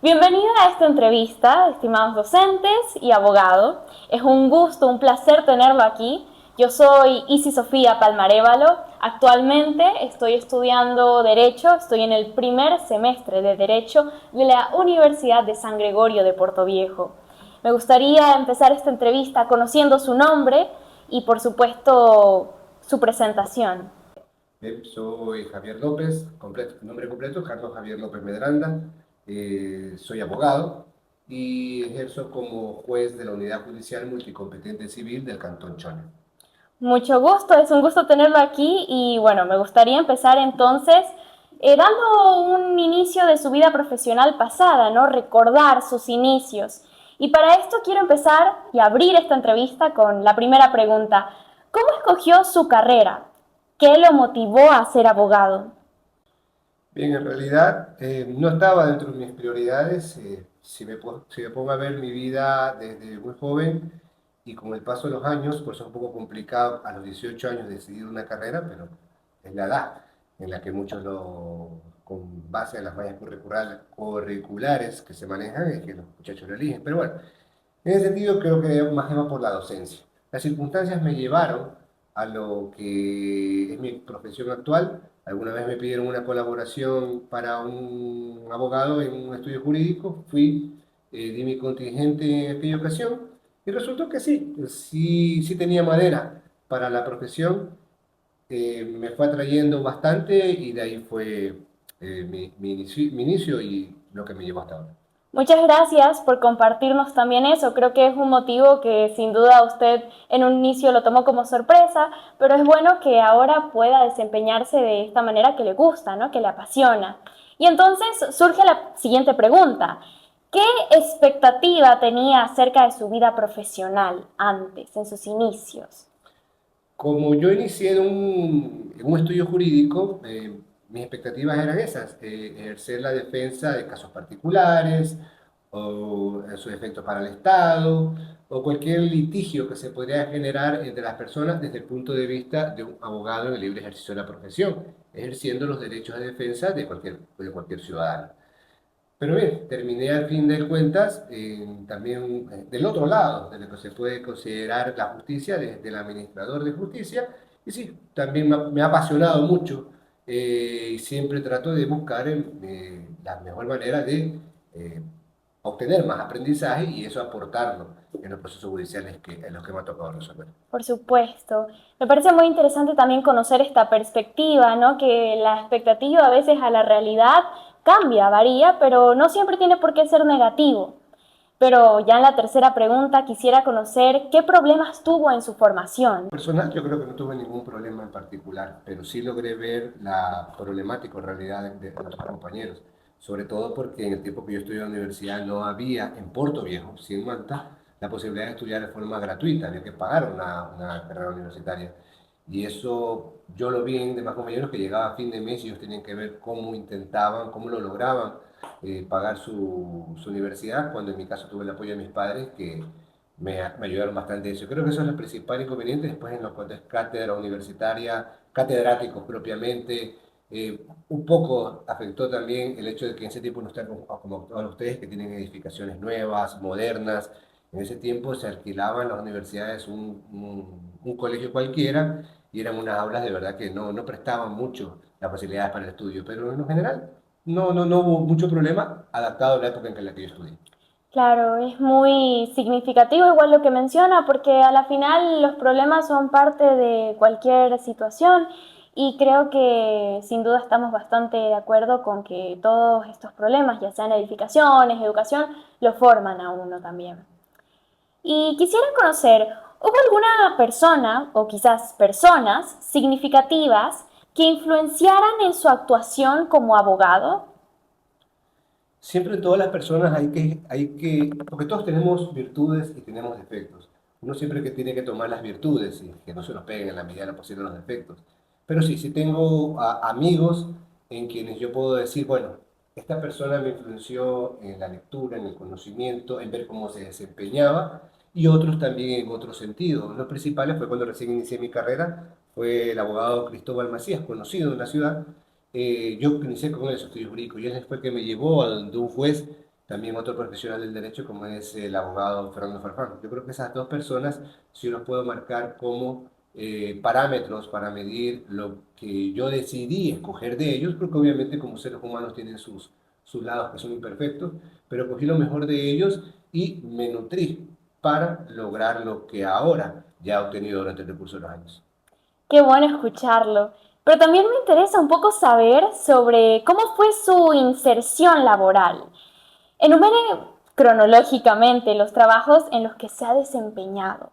Bienvenida a esta entrevista, estimados docentes y abogado. Es un gusto, un placer tenerlo aquí. Yo soy Isi Sofía Palmarévalo. Actualmente estoy estudiando Derecho, estoy en el primer semestre de Derecho de la Universidad de San Gregorio de Portoviejo. Me gustaría empezar esta entrevista conociendo su nombre y, por supuesto, su presentación. Soy Javier López, nombre completo, Carlos Javier López Medranda. Soy abogado y ejerzo como juez de la Unidad Judicial Multicompetente Civil del Cantón Chone. Mucho gusto, es un gusto tenerlo aquí y bueno, me gustaría empezar entonces dando un inicio de su vida profesional pasada, ¿no? Recordar sus inicios. Y para esto quiero empezar y abrir esta entrevista con la primera pregunta. ¿Cómo escogió su carrera? ¿Qué lo motivó a ser abogado? Bien, en realidad no estaba dentro de mis prioridades. Si me pongo a ver mi vida desde muy joven y con el paso de los años, pues es un poco complicado a los 18 años decidir una carrera, pero es la edad en la que con base en las mallas curriculares que se manejan, es que los muchachos lo eligen. Pero bueno, en ese sentido creo que más que va por la docencia. Las circunstancias me llevaron a lo que es mi profesión actual. Alguna vez me pidieron una colaboración para un abogado en un estudio jurídico, di mi contingente en aquella ocasión y resultó que sí tenía madera para la profesión. Me fue atrayendo bastante y de ahí fue mi inicio y lo que me llevó hasta ahora. Muchas gracias por compartirnos también eso. Creo que es un motivo que sin duda usted en un inicio lo tomó como sorpresa, pero es bueno que ahora pueda desempeñarse de esta manera que le gusta, ¿no? Que le apasiona. Y entonces surge la siguiente pregunta. ¿Qué expectativa tenía acerca de su vida profesional antes, en sus inicios? Como yo inicié en un estudio jurídico, mis expectativas eran esas, ejercer la defensa de casos particulares o en sus efectos para el Estado o cualquier litigio que se podría generar entre las personas desde el punto de vista de un abogado en el libre ejercicio de la profesión, ejerciendo los derechos de defensa de cualquier ciudadano. Pero bien, terminé al fin de cuentas también del otro lado, de lo que se puede considerar la justicia, desde el administrador de justicia. Y sí, también me ha apasionado mucho y siempre trato de buscar la mejor manera de eh, obtener más aprendizaje y eso aportarlo en los procesos judiciales en los que me ha tocado resolver. Por supuesto. Me parece muy interesante también conocer esta perspectiva, ¿no? Que la expectativa a veces a la realidad cambia, varía, pero no siempre tiene por qué ser negativo. Pero ya en la tercera pregunta quisiera conocer qué problemas tuvo en su formación. Personal, yo creo que no tuve ningún problema en particular, pero sí logré ver la problemática en realidad de nuestros compañeros, sobre todo porque en el tiempo que yo estudié en la universidad no había en Puerto Viejo, sí en Manta, la posibilidad de estudiar de forma gratuita, había que pagar una carrera universitaria. Y eso yo lo vi en demás compañeros que llegaba a fin de mes y ellos tenían que ver cómo intentaban, cómo lo lograban pagar su universidad, cuando en mi caso tuve el apoyo de mis padres que me ayudaron bastante eso. Creo que eso es el principal inconveniente. Después en lo que es cátedra universitaria, catedráticos propiamente, un poco afectó también el hecho de que en ese tiempo no están como todos ustedes que tienen edificaciones nuevas, modernas. En ese tiempo se alquilaban las universidades un colegio cualquiera y eran unas aulas de verdad que no prestaban mucho las facilidades para el estudio, pero en lo general no hubo mucho problema adaptado a la época en la que yo estudié. Claro, es muy significativo igual lo que menciona, porque a la final los problemas son parte de cualquier situación y creo que sin duda estamos bastante de acuerdo con que todos estos problemas, ya sean edificaciones, educación, lo forman a uno también. Y quisiera conocer, ¿hubo alguna persona o quizás personas significativas que influenciaran en su actuación como abogado? Siempre en todas las personas porque todos tenemos virtudes y tenemos defectos. Uno siempre que tiene que tomar las virtudes y que no se nos peguen en la medida de lo posible los defectos. Pero sí tengo amigos en quienes yo puedo decir, bueno, esta persona me influenció en la lectura, en el conocimiento, en ver cómo se desempeñaba y otros también en otro sentido. Los principales fue cuando recién inicié mi carrera, fue el abogado Cristóbal Macías, conocido en la ciudad. Yo inicié con él esos estudios jurídicos y él fue el que me llevó a donde un juez también otro profesional del derecho como es el abogado Fernando Farfán. Yo creo que esas dos personas sí los puedo marcar como parámetros para medir lo que yo decidí escoger de ellos, porque obviamente como seres humanos tienen sus lados que son imperfectos, pero cogí lo mejor de ellos y me nutrí para lograr lo que ahora ya he obtenido durante el recurso de los años. Qué bueno escucharlo. Pero también me interesa un poco saber sobre cómo fue su inserción laboral. Enumere cronológicamente los trabajos en los que se ha desempeñado.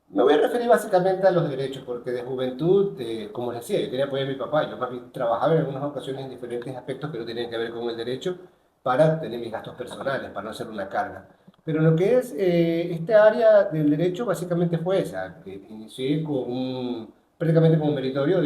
Me voy a referir básicamente a los derechos, porque de juventud, como les decía, yo quería apoyar a mi papá. Yo más bien trabajaba en algunas ocasiones en diferentes aspectos que no tenían que ver con el derecho para tener mis gastos personales, para no ser una carga. Pero lo que es esta área del derecho básicamente fue esa, que inicié prácticamente como meritorio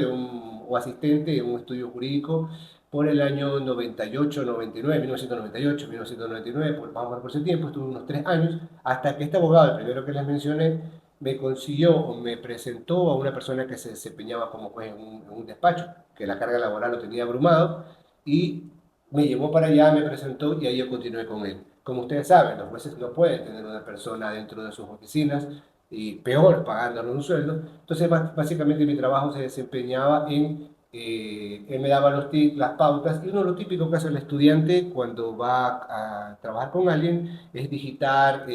o asistente en un estudio jurídico por el año 98, 99, 1998, 1999, más o menos por ese tiempo, estuve unos 3 años, hasta que este abogado, el primero que les mencioné, me consiguió o me presentó a una persona que se desempeñaba como juez en un despacho, que la carga laboral lo tenía abrumado, y me llevó para allá, me presentó y ahí yo continué con él. Como ustedes saben, los jueces no pueden tener una persona dentro de sus oficinas y peor pagándole un sueldo. Entonces, básicamente mi trabajo se desempeñaba él me daba las pautas y uno lo típico que hace el estudiante cuando va a trabajar con alguien es digitar,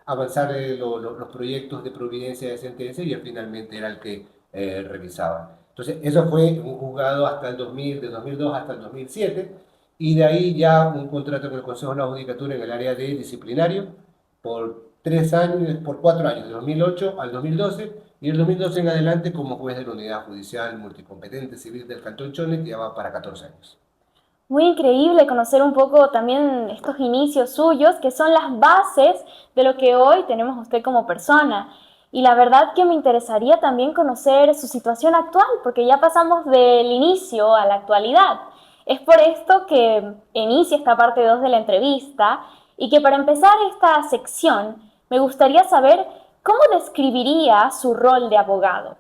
avanzar los proyectos de providencia de sentencia y él finalmente era el que revisaba. Entonces, eso fue un juzgado hasta el 2000, de 2002 hasta el 2007, y de ahí ya un contrato con el Consejo de la Judicatura en el área de disciplinario por 3 años, por 4 años, de 2008 al 2012, y el 2012 en adelante como juez de la Unidad Judicial Multicompetente Civil del Cantón Chone, que ya va para 14 años. Muy increíble conocer un poco también estos inicios suyos, que son las bases de lo que hoy tenemos usted como persona. Y la verdad que me interesaría también conocer su situación actual, porque ya pasamos del inicio a la actualidad. Es por esto que inicia esta parte 2 de la entrevista y que para empezar esta sección me gustaría saber cómo describiría su rol de abogado.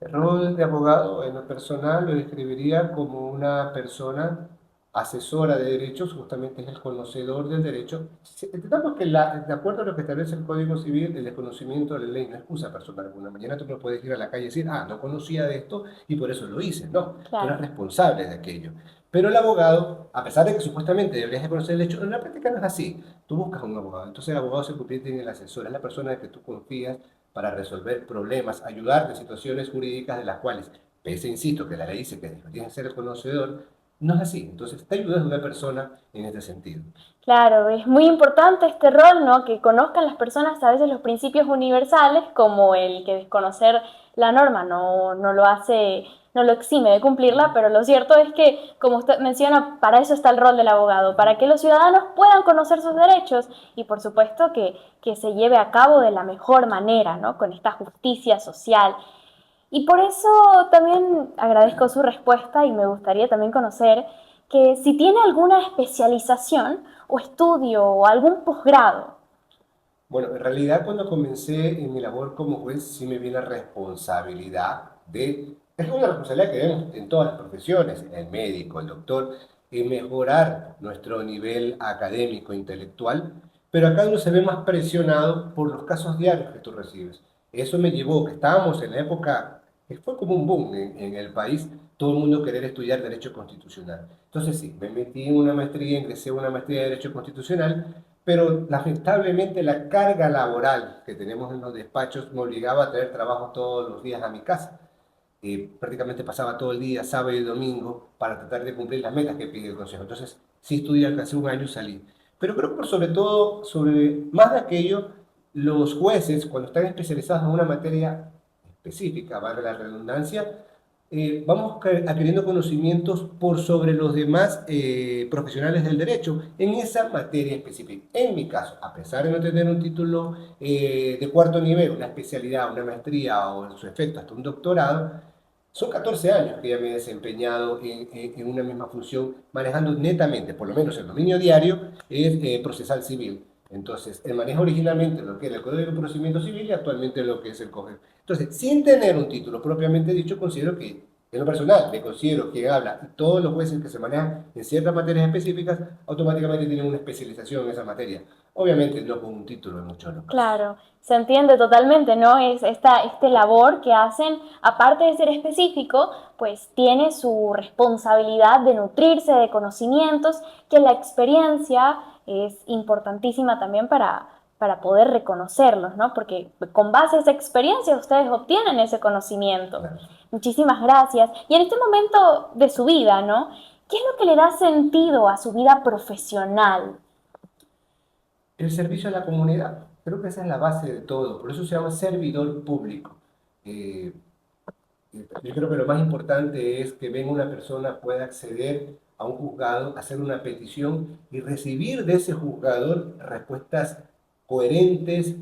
El rol de abogado en lo personal lo describiría como una persona asesora de derechos, justamente es el conocedor del derecho. Entendamos que de acuerdo a lo que establece el Código Civil, el desconocimiento de la ley no es excusa personal alguna. Mañana tú no puedes ir a la calle y decir, ah, no conocía de esto y por eso lo hice. No, tú eres Claro. responsable de aquello. Pero el abogado, a pesar de que supuestamente deberías de conocer el derecho, en la práctica no es así. Tú buscas un abogado. Entonces el abogado se convierte en el asesor, es la persona de que tú confías para resolver problemas, ayudarte en situaciones jurídicas de las cuales, pese, insisto, que la ley dice que tienes que ser el conocedor, no es así. Entonces, te ayudas a una persona en este sentido. Claro, es muy importante este rol, ¿no? Que conozcan las personas a veces los principios universales, como el que desconocer la norma no lo hace, no lo exime de cumplirla, pero lo cierto es que, como usted menciona, para eso está el rol del abogado, para que los ciudadanos puedan conocer sus derechos y, por supuesto, que se lleve a cabo de la mejor manera, ¿no? Con esta justicia social. Y por eso también agradezco su respuesta y me gustaría también conocer que si tiene alguna especialización o estudio o algún posgrado. Bueno, en realidad cuando comencé en mi labor como juez, sí me vi la responsabilidad es una responsabilidad que vemos en todas las profesiones, el médico, el doctor, en mejorar nuestro nivel académico, intelectual, pero acá uno se ve más presionado por los casos diarios que tú recibes. Eso me llevó, que estábamos en la época, que fue como un boom en el país, todo el mundo querer estudiar Derecho Constitucional. Entonces sí, me metí en una maestría, ingresé a una maestría de Derecho Constitucional, pero lamentablemente la carga laboral que tenemos en los despachos me obligaba a traer trabajo todos los días a mi casa. Prácticamente pasaba todo el día, sábado y domingo, para tratar de cumplir las metas que pide el Consejo. Entonces, sí estudié hace un año y salí. Pero creo que por sobre todo, más de aquello, los jueces, cuando están especializados en una materia específica, vale la redundancia, vamos adquiriendo conocimientos por sobre los demás profesionales del derecho en esa materia específica. En mi caso, a pesar de no tener un título de cuarto nivel, una especialidad, una maestría o en su efecto hasta un doctorado, son 14 años que ya me he desempeñado en una misma función, manejando netamente, por lo menos el dominio diario, es procesal civil. Entonces, el manejo originalmente lo que era el Código de Procedimiento Civil y actualmente lo que es el COGER. Entonces, sin tener un título propiamente dicho, considero que En lo personal, me considero quien habla y todos los jueces que se manejan en ciertas materias específicas automáticamente tienen una especialización en esa materia. Obviamente no con un título en muchos de los casos. Claro, se entiende totalmente, ¿no? Es este labor que hacen, aparte de ser específico, pues tiene su responsabilidad de nutrirse de conocimientos, que la experiencia es importantísima también para poder reconocerlos, ¿no? Porque con base a esa experiencia ustedes obtienen ese conocimiento. Claro. Muchísimas gracias. Y en este momento de su vida, ¿no? ¿Qué es lo que le da sentido a su vida profesional? El servicio a la comunidad, creo que esa es la base de todo, por eso se llama servidor público. Eh, yo creo que lo más importante es que venga una persona, pueda acceder a un juzgado, hacer una petición y recibir de ese juzgador respuestas coherentes,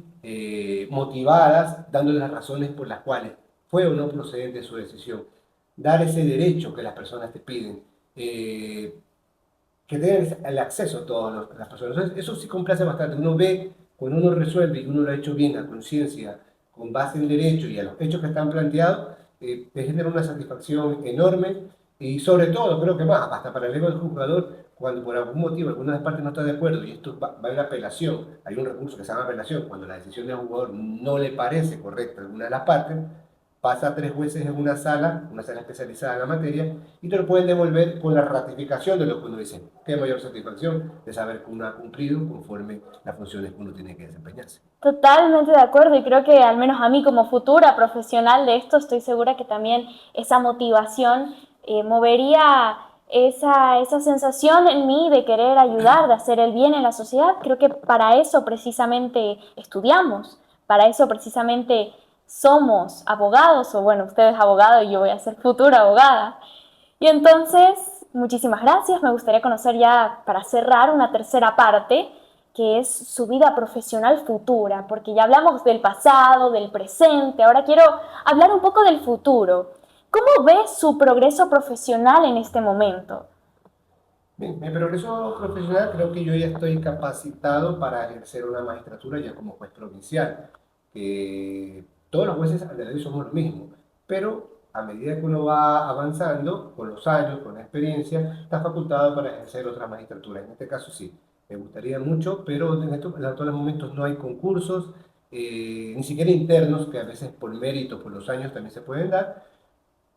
motivadas, dándole las razones por las cuales fue o no procedente su decisión. Dar ese derecho que las personas te piden. Que tengan el acceso a todas las personas. Entonces, eso sí complace bastante. Uno ve, cuando uno resuelve y uno lo ha hecho bien a conciencia, con base en derecho y a los hechos que están planteados, te genera una satisfacción enorme y sobre todo, creo que más, hasta para el ego del juzgador, cuando por algún motivo alguna de las partes no está de acuerdo y esto va en apelación, hay un recurso que se llama apelación, cuando la decisión del jugador no le parece correcta a alguna de las partes, pasa a 3 jueces en una sala especializada en la materia, y te lo pueden devolver con la ratificación de lo que uno dice. Qué mayor satisfacción de saber que uno ha cumplido conforme las funciones que uno tiene que desempeñarse. Totalmente de acuerdo y creo que al menos a mí como futura profesional de esto estoy segura que también esa motivación movería esa sensación en mí de querer ayudar, de hacer el bien en la sociedad. Creo que para eso precisamente estudiamos, para eso precisamente somos abogados, o bueno, usted es abogado y yo voy a ser futura abogada. Y entonces, muchísimas gracias. Me gustaría conocer ya para cerrar una tercera parte, que es su vida profesional futura, porque ya hablamos del pasado, del presente, ahora quiero hablar un poco del futuro. ¿Cómo ve su progreso profesional en este momento? Bien, mi progreso profesional creo que yo ya estoy capacitado para ejercer una magistratura ya como juez provincial. Todos los jueces al día de hoy somos los mismos, pero a medida que uno va avanzando, con los años, con la experiencia, está facultado para ejercer otra magistratura. En este caso sí, me gustaría mucho, pero en estos momentos no hay concursos, ni siquiera internos, que a veces por mérito, por los años también se pueden dar.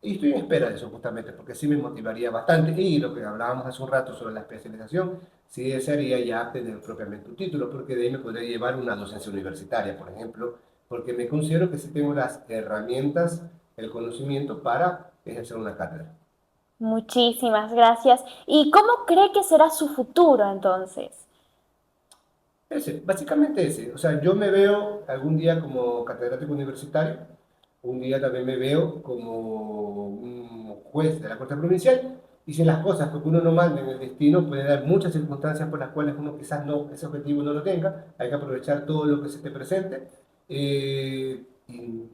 Y estoy en espera de eso justamente, porque sí me motivaría bastante. Y lo que hablábamos hace un rato sobre la especialización, sí desearía ya tener propiamente un título, porque de ahí me podría llevar una docencia universitaria, por ejemplo, porque me considero que sí tengo las herramientas, el conocimiento para ejercer una cátedra. Muchísimas gracias. ¿Y cómo cree que será su futuro entonces? Básicamente ese. O sea, yo me veo algún día como catedrático universitario, un día también me veo como un juez de la Corte Provincial, y si las cosas que uno no manda en el destino, puede dar muchas circunstancias por las cuales uno quizás no, ese objetivo no lo tenga, hay que aprovechar todo lo que se te presente. Y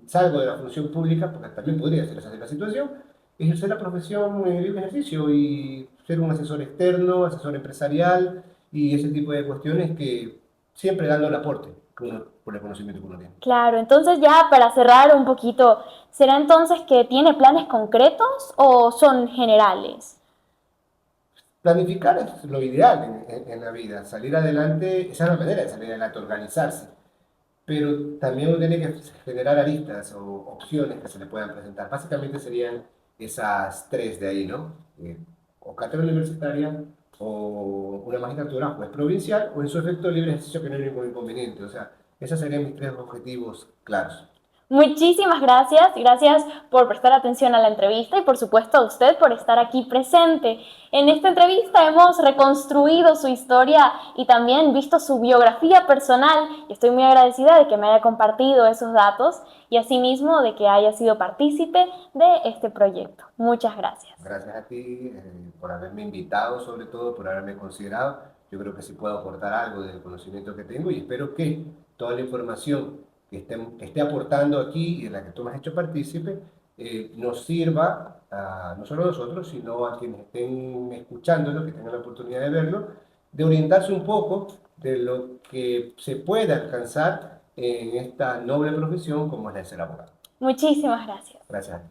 salgo de la función pública, porque también podría ser esa la situación, ejercer la profesión en libre ejercicio y ser un asesor externo, asesor empresarial y ese tipo de cuestiones que siempre dando el aporte que uno, por el conocimiento que uno tiene. Claro, entonces ya para cerrar un poquito, ¿será entonces que tiene planes concretos o son generales? Planificar es lo ideal en la vida, salir adelante, esa es la manera de salir adelante, organizarse, pero también uno tiene que generar aristas o opciones que se le puedan presentar. Básicamente serían esas tres de ahí, ¿no? O cátedra universitaria, o una magistratura, juez provincial, o en su efecto libre ejercicio que no hay ningún inconveniente. O sea, esos serían mis tres objetivos claros. Muchísimas gracias, gracias por prestar atención a la entrevista y por supuesto a usted por estar aquí presente. En esta entrevista hemos reconstruido su historia y también visto su biografía personal y estoy muy agradecida de que me haya compartido esos datos y asimismo de que haya sido partícipe de este proyecto. Muchas gracias. Gracias a ti por haberme invitado, sobre todo por haberme considerado. Yo creo que sí puedo aportar algo del conocimiento que tengo y espero que toda la información que esté aportando aquí y en la que tú me has hecho partícipe nos sirva no solo a nosotros, sino a quienes estén escuchándolo, que tengan la oportunidad de verlo, de orientarse un poco de lo que se puede alcanzar en esta noble profesión como es la de ser abogado. Muchísimas gracias. Gracias a ti.